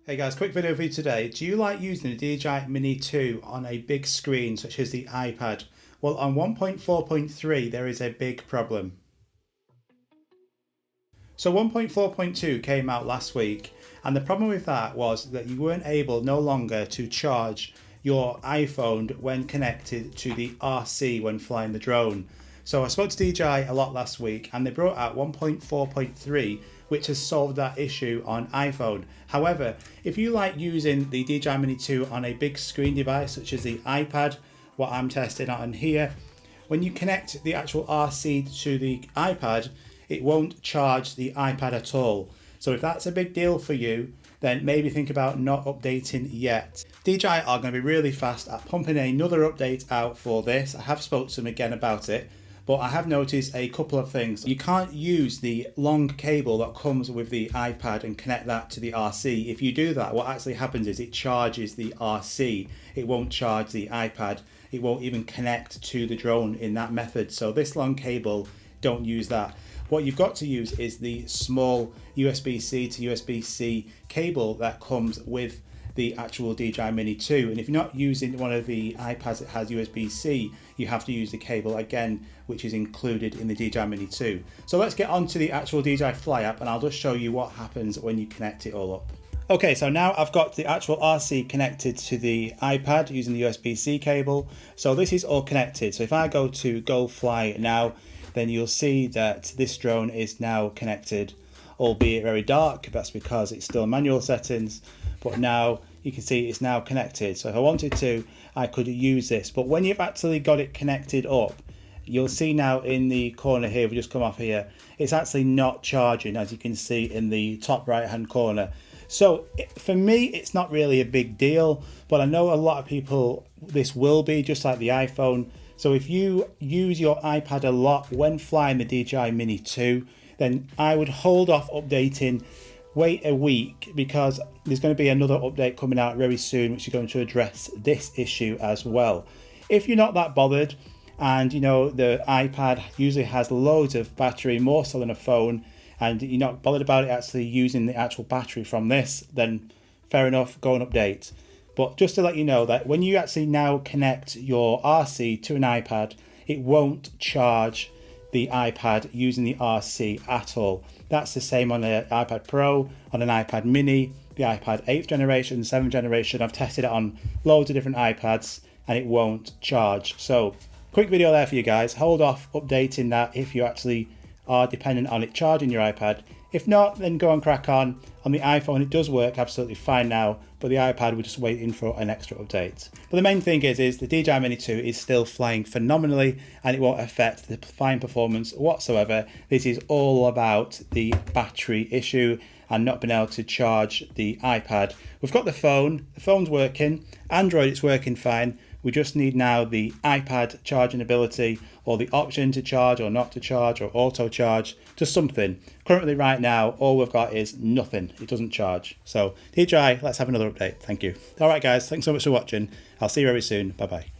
Hey guys, quick video for you today. Do you like using the DJI Mini 2 on a big screen such as the iPad? Well, on 1.4.3 there is a big problem. So 1.4.2 came out last week, and the problem with that was that you weren't able no longer to charge your iPhone when connected to the RC when flying the drone. So I spoke to DJI a lot last week and they brought out 1.4.3, which has solved that issue on iPhone. However, if you like using the DJI Mini 2 on a big screen device such as the iPad, what I'm testing out in here, when you connect the actual RC to the iPad, it won't charge the iPad at all. So if that's a big deal for you, then maybe think about not updating yet. DJI are going to be really fast at pumping another update out for this. I have spoken to them again about it, but I have noticed a couple of things. You can't use the long cable that comes with the iPad and connect that to the RC. If you do that, what actually happens is it charges the RC. It won't charge the iPad. It won't even connect to the drone in that method. So this long cable, don't use that. What you've got to use is the small USB-C to USB-C cable that comes with the actual DJI Mini 2. And if you're not using one of the iPads that has USB-C, you have to use the cable again, which is included in the DJI Mini 2. So let's get on to the actual DJI Fly app and I'll just show you what happens when you connect it all up. Okay, so now I've got the actual RC connected to the iPad using the USB-C cable. So this is all connected. So if I go to Go Fly now, then you'll see that this drone is now connected, albeit very dark. That's because it's still manual settings, but now you can see it's now connected. So if I wanted to, I could use this. But when you've actually got it connected up, you'll see now in the corner here, we just come off here, it's actually not charging, as you can see in the top right hand corner. So for me, it's not really a big deal, but I know a lot of people, this will be just like the iPhone. So if you use your iPad a lot when flying the DJI Mini 2, then I would hold off updating, wait a week, because there's going to be another update coming out very soon which is going to address this issue as well. If you're not that bothered, and you know the iPad usually has loads of battery, more so than a phone, and you're not bothered about it actually using the actual battery from this, then fair enough, go and update. But just to let you know that when you actually now connect your RC to an iPad, it won't charge the iPad using the RC at all. That's the same on the iPad Pro, on an iPad Mini, the iPad 8th generation, 7th generation. I've tested it on loads of different iPads and it won't charge. So quick video there for you guys. Hold off updating that if you actually are dependent on it charging your iPad. If not, then go and crack on. On the iPhone, it does work absolutely fine now, but the iPad, we're just waiting for an extra update. But the main thing is the DJI Mini 2 is still flying phenomenally and it won't affect the flying performance whatsoever. This is all about the battery issue and not being able to charge the iPad. We've got the phone's working, Android, it's working fine. We just need now the iPad charging ability, or the option to charge or not to charge, or auto charge, just something. Currently right now, all we've got is nothing. It doesn't charge. So DJI, let's have another update. Thank you. All right guys, thanks so much for watching. I'll see you very soon. Bye bye.